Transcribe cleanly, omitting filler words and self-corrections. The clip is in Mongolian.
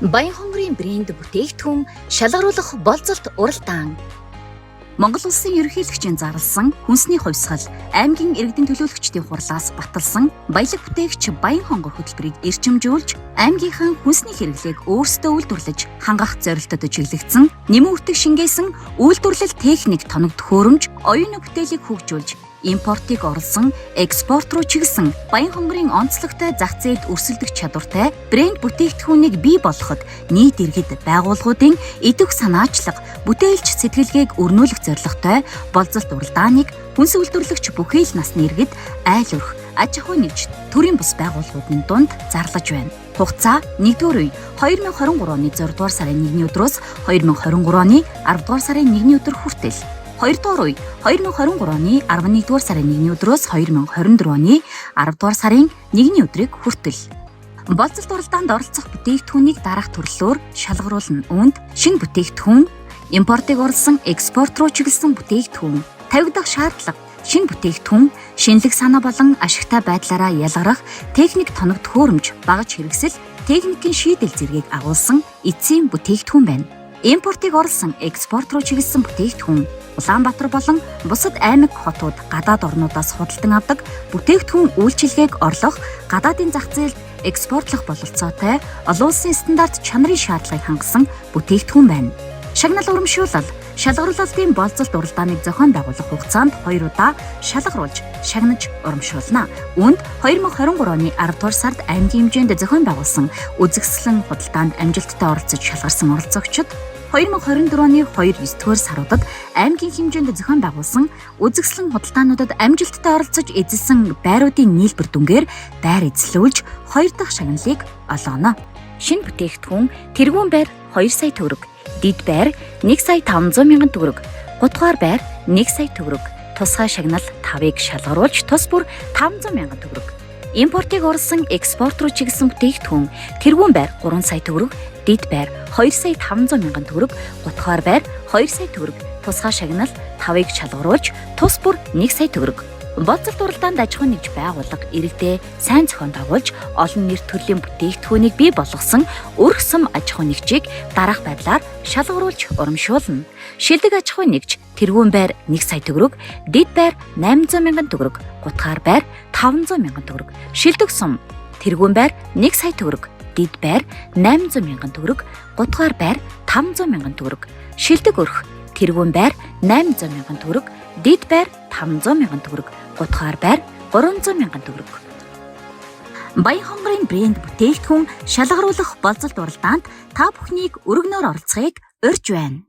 Баян хонгорын брэнд бүтээгдэхүүн шалгаруулах болцолт уралдаан. Монгол улсын ерөнхийлөгчийн зарласан хүнсний хувьсгал аймгийн иргэдийн төлөөлөгчдийн хурлаас баталсан баялаг бүтээгч Баян хонгор хөтөлбөрийг эрчимжүүлж аймгийнхан хүнсний хэрэглээг өөрсдөө үйлдвэрлэж хангах зорилтод чиглэгдсэн нэмэн үтэг шингээсэн үйлдвэрлэл техник тоног төхөөрөмж оюуны бүтээлийг хөгжүүлж импортыг орлсон, экспорт руу чиглэсэн Баян хонгорын онцлогтой зах зээлд өрсөлдөх чадвартай брэнд бүтээгдэхүүнийг бий болгоход нийт иргэд байгууллагуудын идэвх санаачлага, бүтээлч сэтгэлгээг өрнүүлэх зорилготой болцолт уралдааныг хүнс үйлдвэрлэгч бүхий л насны иргэд айл өрх, аж ахуй нэгж, төрийн бус байгууллагуудын дунд зарлаж байна. Хугацаа 1-р үе 2023 оны 6 дугаар сарын 1-ний өдрөөс 2023 оны 10 дугаар сарын 1-ний өдөр хүртэл. 2-р үе 2023 оны 11-р сарын 1-ний өдрөөс 2024 оны 10-р сарын 1-ний өдрийг хүртэл. Болцолт уралдаанд оролцох бүтээгдэхүүнийг дараах төрлөөр шалгаруулна. Үүнд шинэ бүтээгдэхүүн, импортыг орлсон, экспорт руу чиглэсэн бүтээгдэхүүн, тавигдах шаардлага, шинэ бүтээгдэхүүн, шинэлэг санаа болон ашигтай байдлаараа ялгарах техник тоног төхөөрөмж, багаж хэрэгсэл, техникийн шийдэл зэргийг агуулсан эцсийн бүтээгдэхүүн байна. Импортыг орлсон, экспорт руу чиглэсэн бүтээгдэхүүн Улаанбаатар болон бусад аймаг хотууд гадаад орнуудаас худалдан авдаг бүтээгдэхүүн үйлчилгээг орлох, гадаадын зах зээлд экспортлох бололцоотой олон улсын стандарт чанарын шаардлагыг хангасан бүтээгдэхүүн байна. Шагнал урамшуулал, шалгаруулалтын болцолт уралдааныг зохион байгуулах хугацаанд 2 удаа шалгаруулж, шагнаж урамшуулна. Үүнд 2023 оны 10 дугаар сард аймгийн хэмжээнд зохион байгуулсан үзэсгэлэн худалдаанд амжилттай оролцож шалгарсан оролцогчид 2024 оны 2-9 дугаар саруудад аймгийн хэмжээнд зохион байгуулсан үзэсгэлэн худалдаануудад амжилттай оролцож эзэлсэн байруудын нийлбэр дүнгээр байр эзлүүлж 2 дахь шагналыг олгоно. Шинэ бүтээгдэхүүн тэргүүн байр 2 сая төгрөг, дид байр 1 сая 500 мянган төгрөг, гутгаар байр 1 сая төгрөг, тусгай шагнал 5-ыг шалгаруулж тус бүр 500 мянган төгрөг. Импортыг орлсон, экспорт руу чиглэсэн бүтээгдэхүүн тэргүүн байр 3 сая төгрөг, дид байр 2 сая 500 мянган төгрөг, гутгаар байр 2 сая төгрөг, тусгай шагнал 5-ыг шалгаруулж тус бүр 1 сая төгрөг. Болцолт уралдаанд аж ахуй нэгж байгууллага иргэдээ сайн зохион байгуулж олон нэр төрлийн бүтээгдэхүүнийг бий болгосон өргөсөм аж ахуй нэгжийг дараах байдлаар шалгаруулж урамшуулна. Шилдэг аж ахуй нэгж тэргүүн байр 1 сая төгрөг, дид байр 800 мянган төгрөг, гутгаар байр 500 мянган төгрөг, шилдэг сум тэргүүн байр 1 сая төгрөг, дид байр 800 мянган төгрөг, гутгаар байр 500 мянган төгрөг, шилдэг өрх тэргүүн байр 800 мянган төгрөг, дид байр 500 мянган төгрөг, гутгаар байр 300 мянган төгрөг. Баян хонгорын брэнд бүтээгдэхүүн шалгаруулах болцолт уралдаанд та бүхнийг өргөнөөр оролцохыг урьж байна.